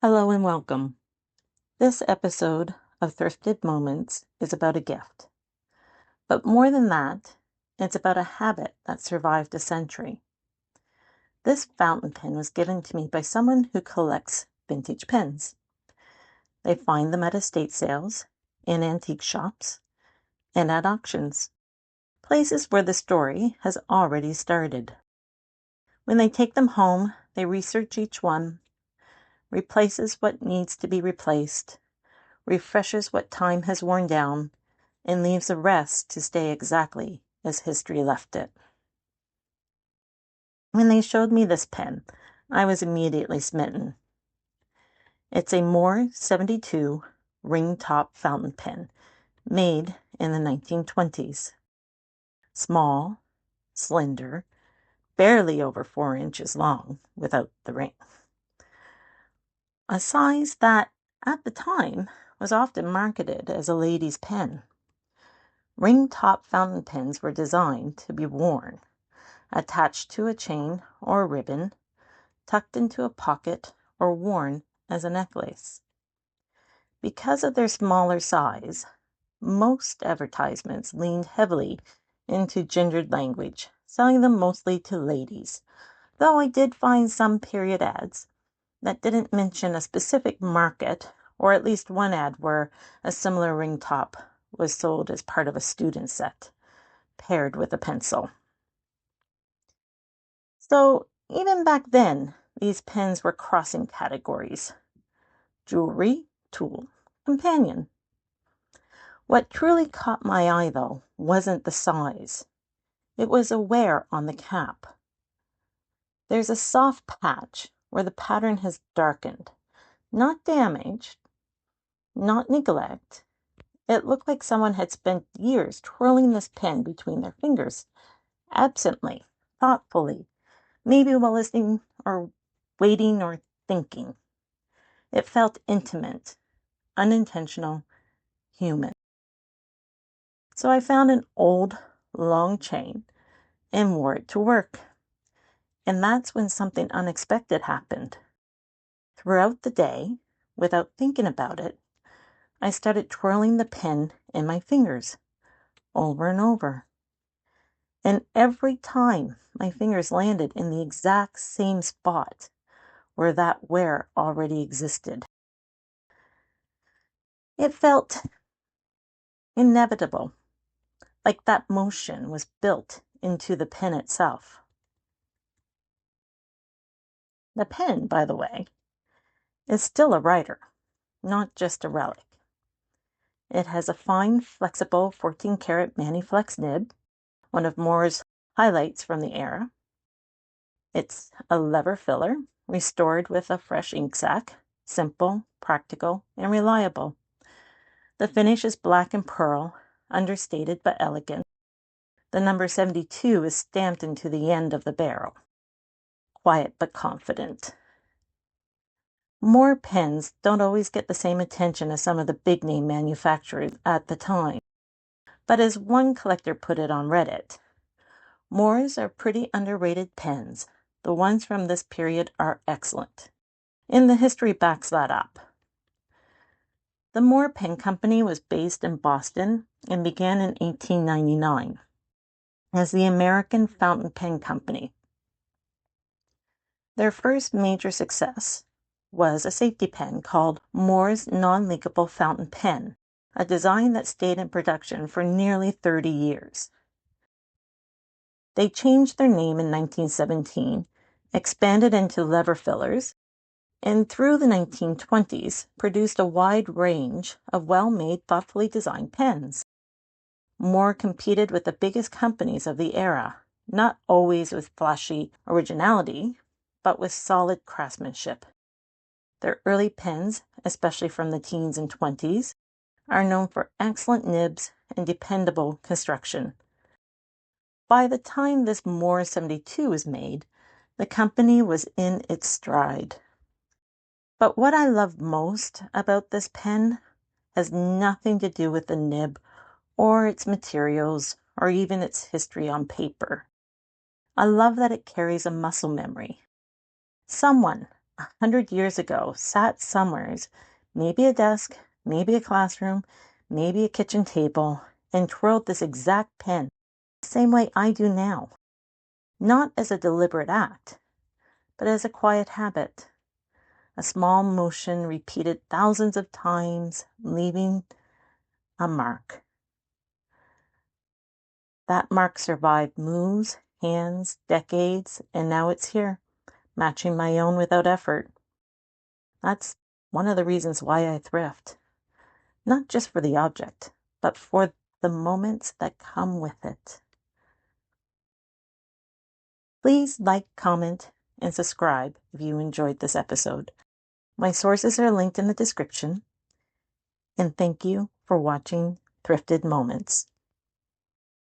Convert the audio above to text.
Hello and welcome. This episode of Thrifted Moments is about a gift. But more than that, it's about a habit that survived a century. This fountain pen was given to me by someone who collects vintage pens. They find them at estate sales, in antique shops, and at auctions, places where the story has already started. When they take them home, they research each one, replaces what needs to be replaced, refreshes what time has worn down, and leaves the rest to stay exactly as history left it. When they showed me this pen, I was immediately smitten. It's a Moore 72 ring-top fountain pen made in the 1920s. Small, slender, barely over 4 inches long without the ring. A size that, at the time, was often marketed as a lady's pen. Ring-top fountain pens were designed to be worn, attached to a chain or ribbon, tucked into a pocket, or worn as a necklace. Because of their smaller size, most advertisements leaned heavily into gendered language, selling them mostly to ladies, though I did find some period ads that didn't mention a specific market, or at least one ad where a similar ring top was sold as part of a student set, paired with a pencil. So even back then, these pens were crossing categories: jewelry, tool, companion. What truly caught my eye, though, wasn't the size. It was a wear on the cap. There's a soft patch where the pattern has darkened. Not damaged, not neglect. It looked like someone had spent years twirling this pen between their fingers, absently, thoughtfully, maybe while listening or waiting or thinking. It felt intimate, unintentional, human. So I found an old, long chain and wore it to work. And that's when something unexpected happened. Throughout the day, without thinking about it, I started twirling the pen in my fingers, over and over. And every time my fingers landed in the exact same spot where that wear already existed. It felt inevitable, like that motion was built into the pen itself. The pen, by the way, is still a writer, not just a relic. It has a fine, flexible 14-karat Maniflex nib, one of Moore's highlights from the era. It's a lever filler, restored with a fresh ink sac, simple, practical, and reliable. The finish is black and pearl, understated but elegant. The number 72 is stamped into the end of the barrel. Quiet but confident. Moore pens don't always get the same attention as some of the big-name manufacturers at the time. But as one collector put it on Reddit, Moores are pretty underrated pens. The ones from this period are excellent. And the history backs that up. The Moore Pen Company was based in Boston and began in 1899 as the American Fountain Pen Company. Their first major success was a safety pen called Moore's Non-Leakable Fountain Pen, a design that stayed in production for nearly 30 years. They changed their name in 1917, expanded into lever fillers, and through the 1920s produced a wide range of well-made, thoughtfully designed pens. Moore competed with the biggest companies of the era, not always with flashy originality, but with solid craftsmanship. Their early pens, especially from the teens and 20s, are known for excellent nibs and dependable construction. By the time this Moore 72 was made, the company was in its stride. But what I love most about this pen has nothing to do with the nib or its materials or even its history on paper. I love that it carries a muscle memory. Someone, 100 years ago sat somewheres, maybe a desk, maybe a classroom, maybe a kitchen table, and twirled this exact pen the same way I do now. Not as a deliberate act, but as a quiet habit. A small motion repeated thousands of times, leaving a mark. That mark survived moves, hands, decades, and now it's here, matching my own without effort. That's one of the reasons why I thrift. Not just for the object, but for the moments that come with it. Please like, comment, and subscribe if you enjoyed this episode. My sources are linked in the description. And thank you for watching Thrifted Moments.